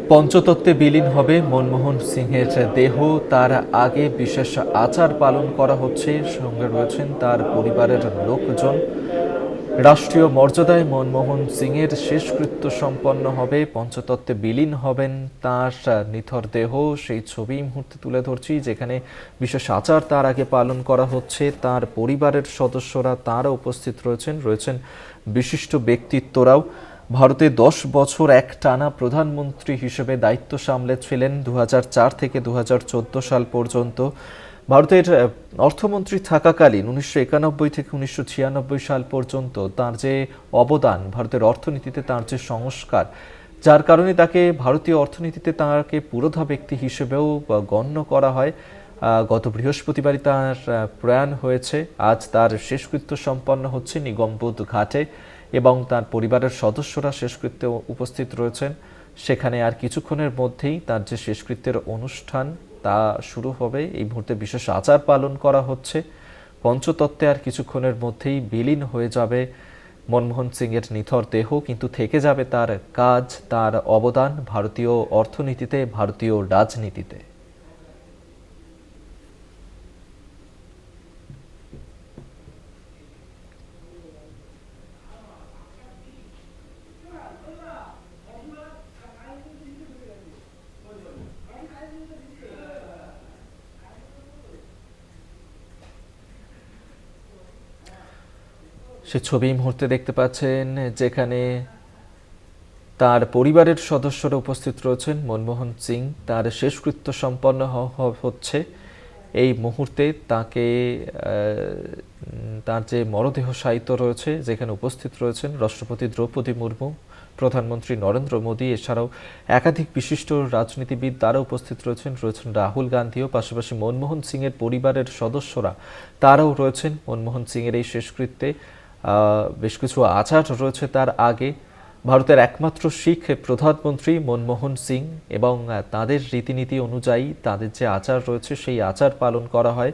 পঞ্চতত্ত্বে বিলীন হবে মনমোহন সিংহের দেহ। তার আগে বিশেষ আচার পালন করা হচ্ছে। সঙ্গে রয়েছেন তার পরিবারের লোকজন। রাষ্ট্রীয় মর্যাদায় মনমোহন সিংয়ের শেষকৃত্য সম্পন্ন হবে, পঞ্চতত্ত্বে বিলীন হবেন তার নিথর দেহ। সেই ছবি এই মুহূর্তে তুলে ধরছি, যেখানে বিশেষ আচার তার আগে পালন করা হচ্ছে। তার পরিবারের সদস্যরা তারা উপস্থিত রয়েছেন বিশিষ্ট ব্যক্তিত্বরাও। ভারতে 10 বছর একটানা প্রধানমন্ত্রী হিসেবে দায়িত্ব সামলেছিলেন 2004 থেকে 2014 সাল পর্যন্ত। ভারতের অর্থমন্ত্রী থাকাকালীন 1991 থেকে 1996 সাল পর্যন্ত তার যে অবদান, ভারতের অর্থনীতিতে তার যে সংস্কার, যার কারণে তাকে ভারতীয় অর্থনীতিতে তাকে পুরোধা ব্যক্তি হিসেবেও গণ্য করা হয়। গত বৃহস্পতিবারই তার প্রয়াণ হয়েছে। আজ তার শেষকৃত্য সম্পন্ন হচ্ছে নিগমবোধ ঘাটে এবং তার পরিবারের সদস্যরা শেষকৃত্যে উপস্থিত রয়েছেন। সেখানে আর কিছুক্ষণের মধ্যেই তার যে শেষকৃত্যের অনুষ্ঠান তা শুরু হবে। এই মুহূর্তে বিশেষ আচার পালন করা হচ্ছে। পঞ্চতত্ত্বে আর কিছুক্ষণের মধ্যেই বিলীন হয়ে যাবে মনমোহন সিংয়ের নিথর দেহ, কিন্তু থেকে যাবে তার কাজ, তার অবদান ভারতীয় অর্থনীতিতে, ভারতীয় রাজনীতিতে। সে ছবি এই মুহূর্তে দেখতে পাচ্ছেন, যেখানে তার পরিবারের সদস্যরা উপস্থিত রয়েছেন। মনমোহন সিং তার শেষকৃত্য সম্পন্ন হচ্ছে এই মুহূর্তে। তাকে তার যে মরদেহ শায়িত রয়েছে, যেখানে উপস্থিত রয়েছেন রাষ্ট্রপতি দ্রৌপদী মুর্মু, প্রধানমন্ত্রী নরেন্দ্র মোদী, এছাড়াও একাধিক বিশিষ্ট রাজনীতিবিদ তারা উপস্থিত রয়েছেন রাহুল গান্ধীও। পাশাপাশি মনমোহন সিংয়ের পরিবারের সদস্যরা তারাও রয়েছেন মনমোহন সিংয়ের এই শেষকৃত্যে। বেশ কিছু আচার রয়েছে তার আগে। ভারতের একমাত্র শিখ প্রধানমন্ত্রী মনমোহন সিং, এবং তাদের রীতিনীতি অনুযায়ী তাদের যে আচার রয়েছে সেই আচার পালন করা হয়।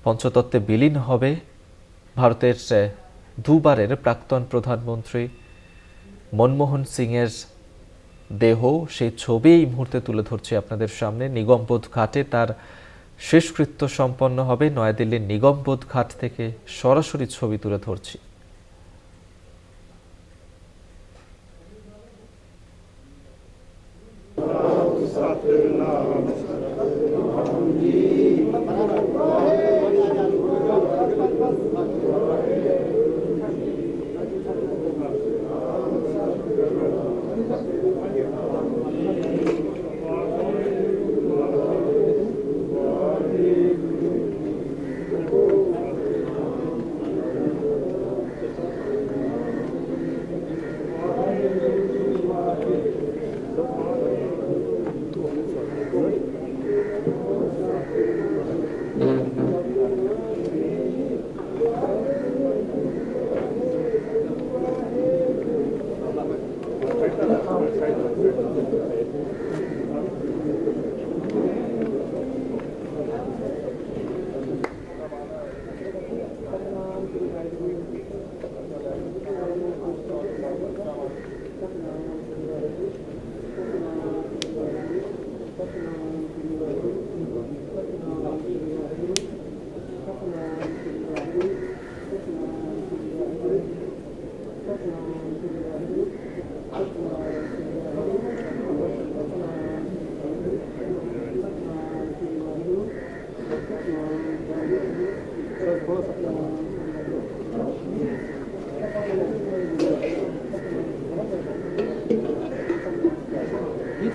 পঞ্চতত্ত্বে বিলীন হবে ভারতের দুবারের প্রাক্তন প্রধানমন্ত্রী মনমোহন সিংয়ের দেহ। সেই ছবি এই মুহূর্তে তুলে ধরছি আপনাদের সামনে। নিগমবোধ ঘাটে তার শেষকৃত্য সম্পন্ন হবে। নয়াদিল্লির নিগমবোধ ঘাট থেকে সরাসরি ছবি তুলে ধরছি।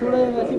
थोड़ा वैसे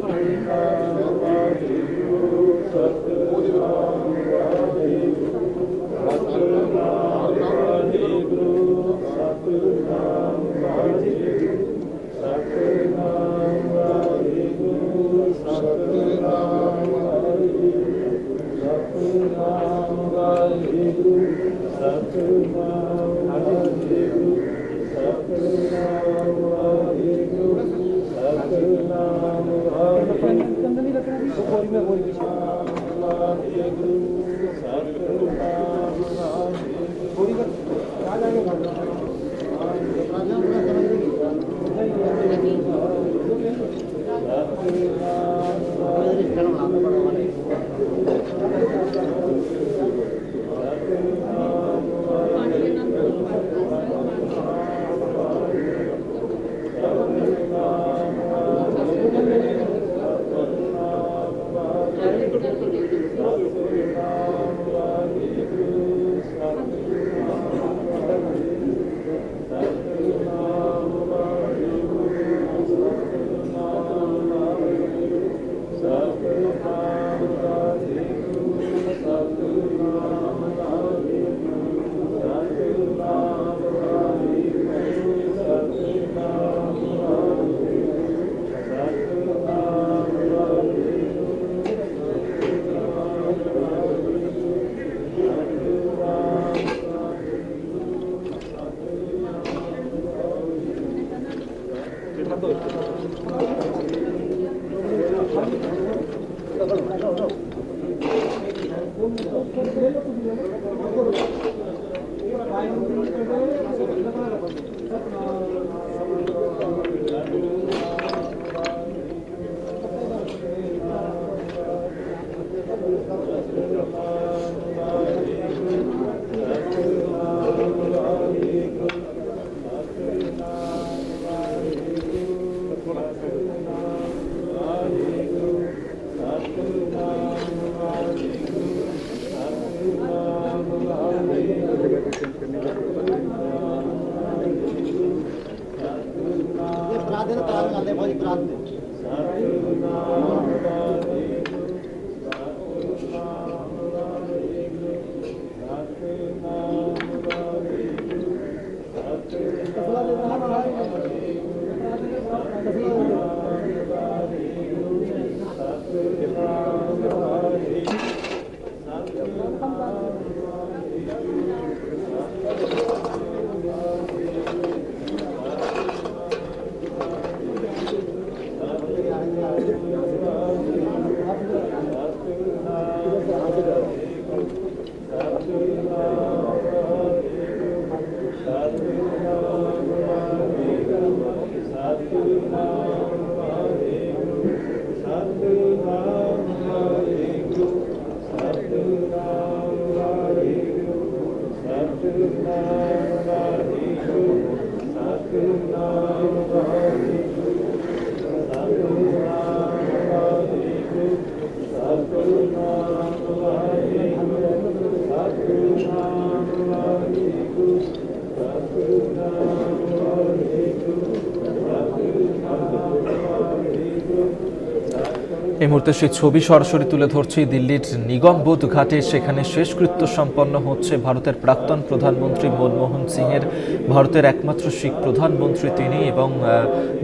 এই মুহূর্তে সেই ছবি সরাসরি তুলে ধরছি দিল্লির নিগমবোধ ঘাটে। সেখানে শেষকৃত্য সম্পন্ন হচ্ছে ভারতের প্রাক্তন প্রধানমন্ত্রী মনমোহন সিংয়ের। ভারতের একমাত্র শিখ প্রধানমন্ত্রী তিনি এবং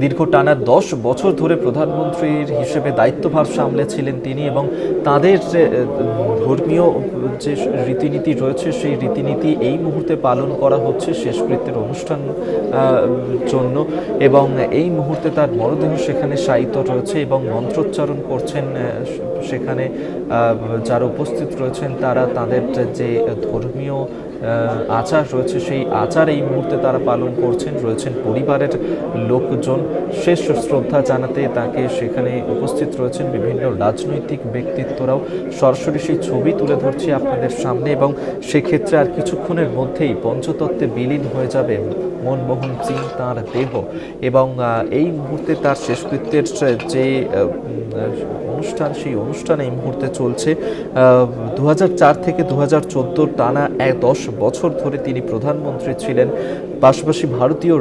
দীর্ঘ টানা 10 বছর ধরে প্রধানমন্ত্রীর হিসেবে দায়িত্বভার সামলেছিলেন তিনি এবং তাদের ধর্মীয় যে রীতিনীতি রয়েছে সেই রীতিনীতি এই মুহূর্তে পালন করা হচ্ছে শেষকৃত্যের অনুষ্ঠান জন্য এবং এই মুহূর্তে তার মরদেহ সেখানে শায়িত রয়েছে এবং মন্ত্রোচ্চারণ করছেন সেখানে যারা উপস্থিত রয়েছেন তারা তাদের যে ধর্মীয় আচার রয়েছে সেই আচার এই মুহূর্তে তারা পালন করছেন। রয়েছেন পরিবারের লোকজন, শেষ শ্রদ্ধা জানাতে তাকে সেখানে উপস্থিত রয়েছেন বিভিন্ন রাজনৈতিক ব্যক্তিত্বরাও। সরাসরি সেই ছবি তুলে ধরছি আপনাদের সামনে এবং সেক্ষেত্রে আর কিছুক্ষণের মধ্যেই পঞ্চতত্ত্বে বিলীন হয়ে যাবে মনমোহন সিং তাঁর দেহ এবং এই মুহূর্তে তার শেষকৃত্যের যে অনুষ্ঠান সেই অনুষ্ঠান এই মুহূর্তে চলছে। 2004 থেকে 2014 টানা 10 বছর ধরে তিনি প্রধানমন্ত্রী ছিলেন। পাশাপাশি ভারতীয়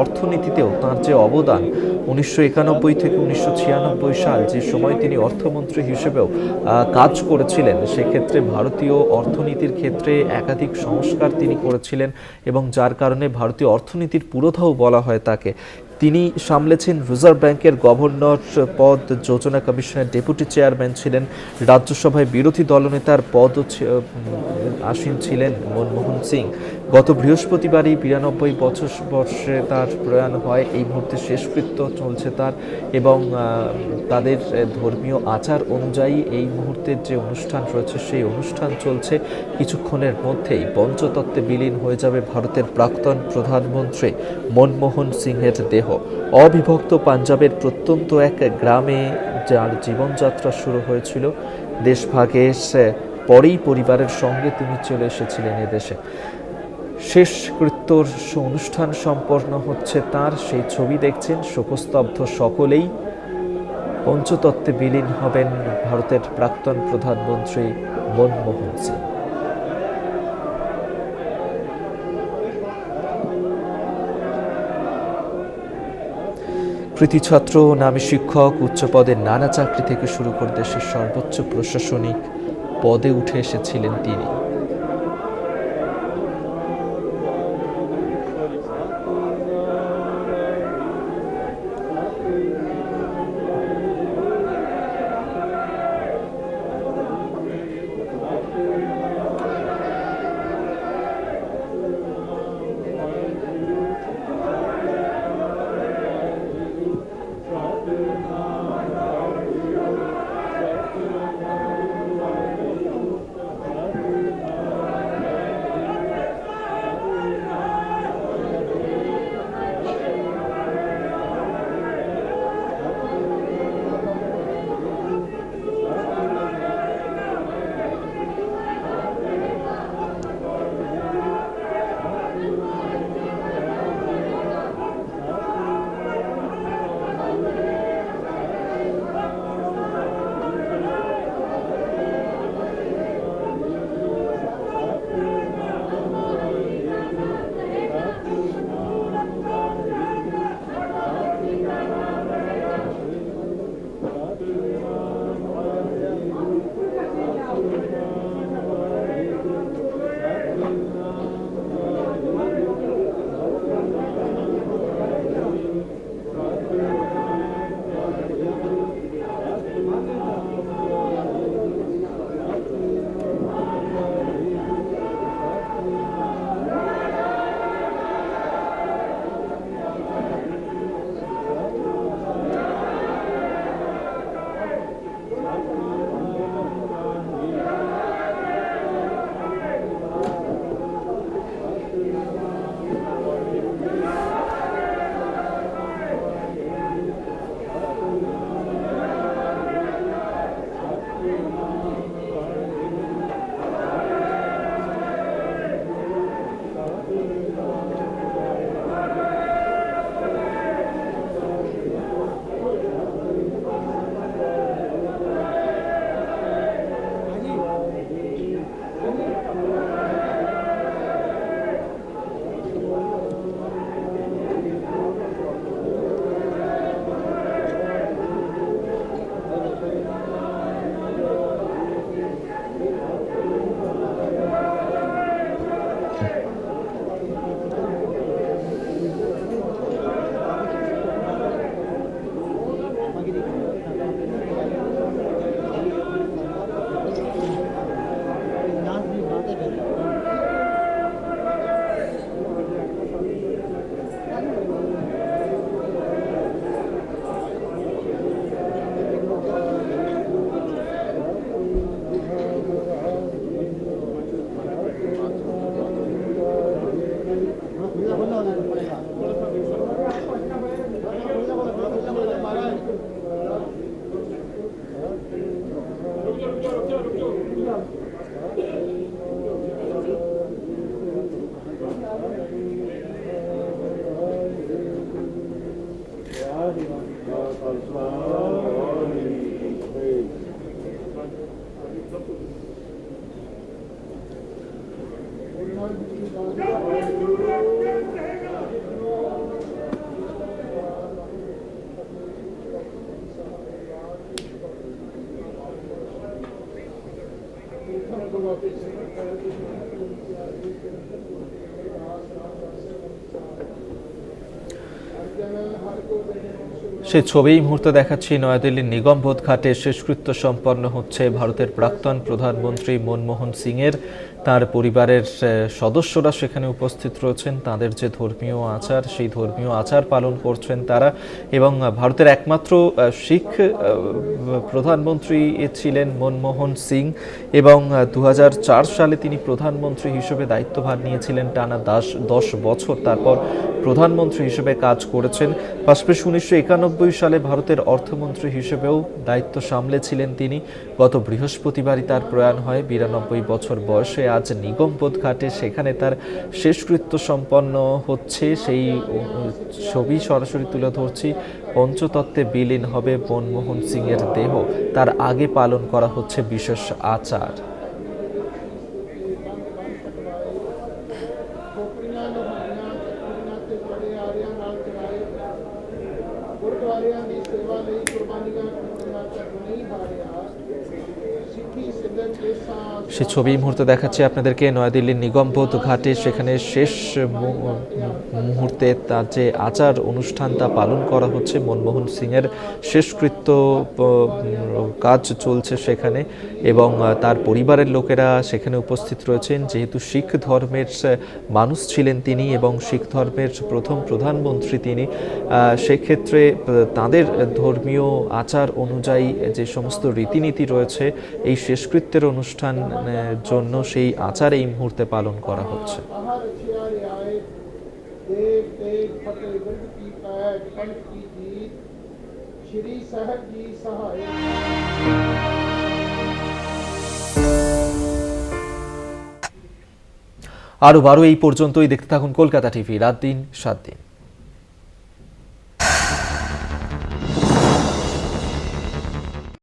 অর্থনীতিতেও তার যে অবদান 1991 থেকে 1996 সাল যে সময় তিনি অর্থমন্ত্রী হিসেবেও কাজ করেছিলেন, সেক্ষেত্রে ভারতীয় অর্থনীতির ক্ষেত্রে একাধিক সংস্কার তিনি করেছিলেন এবং যার কারণে ভারতীয় অর্থনীতির পুরোধাও বলা হয় তাকে। তিনি সামলেছেন রিজার্ভ ব্যাংকের গভর্নর পদ, যোজনা কমিশনের ডেপুটি চেয়ারম্যান ছিলেন, রাজ্যসভায় বিরোধী দলনেতার পদও আসীন ছিলেন মনমোহন সিং। গত বৃহস্পতিবারই 92 বর্ষে তার প্রয়াণ হয়। এই মুহূর্তে শেষকৃত্য চলছে তার এবং তাদের ধর্মীয় আচার অনুযায়ী এই মুহূর্তের যে অনুষ্ঠান রয়েছে সেই অনুষ্ঠান চলছে। কিছুক্ষণের মধ্যেই পঞ্চতত্ত্বে বিলীন হয়ে যাবে ভারতের প্রাক্তন প্রধানমন্ত্রী মনমোহন সিংয়ের দেহ। অবিভক্ত পাঞ্জাবের প্রত্যন্ত এক গ্রামে যার জীবনযাত্রা শুরু হয়েছিল, দেশভাগের পরেই পরিবারের সঙ্গে তিনি চলে এসেছিলেন এদেশে। শেষকৃত্যর অনুষ্ঠান সম্পন্ন হচ্ছে তার, সেই ছবি দেখছেন। শোকস্তব্ধ সকলেই। পঞ্চতত্ত্বে বিলীন হবেন ভারতের প্রাক্তন প্রধানমন্ত্রী মনমোহন সিং। কৃতি ছাত্র, নামী শিক্ষক, উচ্চ পদের নানা চাকরি থেকে শুরু করে দেশের সর্বোচ্চ প্রশাসনিক পদে উঠে এসেছিলেন তিনি। সেই ছবি এই মুহূর্তে দেখাচ্ছি নয়াদিল্লির নিগমবোধ ঘাটে শেষকৃত্য সম্পন্ন হচ্ছে ভারতের প্রাক্তন প্রধানমন্ত্রী মনমোহন সিংয়ের। তার পরিবারের সদস্যরা সেখানে উপস্থিত রয়েছেন। তাদের যে ধর্মীয় আচার, সেই ধর্মীয় আচার পালন করছেন তারা। এবং ভারতের একমাত্র শিখ প্রধানমন্ত্রী ছিলেন মনমোহন সিং এবং 2004 সালে তিনি প্রধানমন্ত্রী হিসেবে দায়িত্বভার নিয়েছিলেন টানা 10 বছর। তারপর প্রধানমন্ত্রী হিসেবে কাজ করেছেন। পাশাপাশি 1991 সালে ভারতের অর্থমন্ত্রী হিসেবেও দায়িত্ব সামলেছিলেন তিনি। গত বৃহস্পতিবারই তার প্রয়াণ হয় 92 বছর বয়সে। আজ নিগমবোধ ঘাটে সেখানে তার শেষকৃত্য সম্পন্ন হচ্ছে। সেই ছবি সরাসরি তুলে ধরছি। পঞ্চতত্ত্বে বিলীন হবে মনমোহন সিংয়ের দেহ। তার আগে পালন করা হচ্ছে বিশেষ আচার। সে ছবি এই মুহূর্তে দেখাচ্ছি আপনাদেরকে নয়াদিল্লির নিগমবোধ ঘাটে। সেখানে শেষ মুহূর্তে তার যে আচার অনুষ্ঠান তা পালন করা হচ্ছে। মনমোহন সিংয়ের শেষকৃত্য কাজ চলছে সেখানে এবং তার পরিবারের লোকেরা সেখানে উপস্থিত রয়েছেন। যেহেতু শিখ ধর্মের মানুষ ছিলেন তিনি এবং শিখ ধর্মের প্রথম প্রধানমন্ত্রী তিনি, সেক্ষেত্রে তাদের ধর্মীয় আচার অনুযায়ী যে সমস্ত রীতিনীতি রয়েছে এই শেষকৃত্যের অনুষ্ঠানের জন্য সেই আচার এই মুহূর্তে পালন করা হচ্ছে। আরো এই পর্যন্তই। দেখতে থাকুন কলকাতা টিভি, রাত দিন 7 দিন।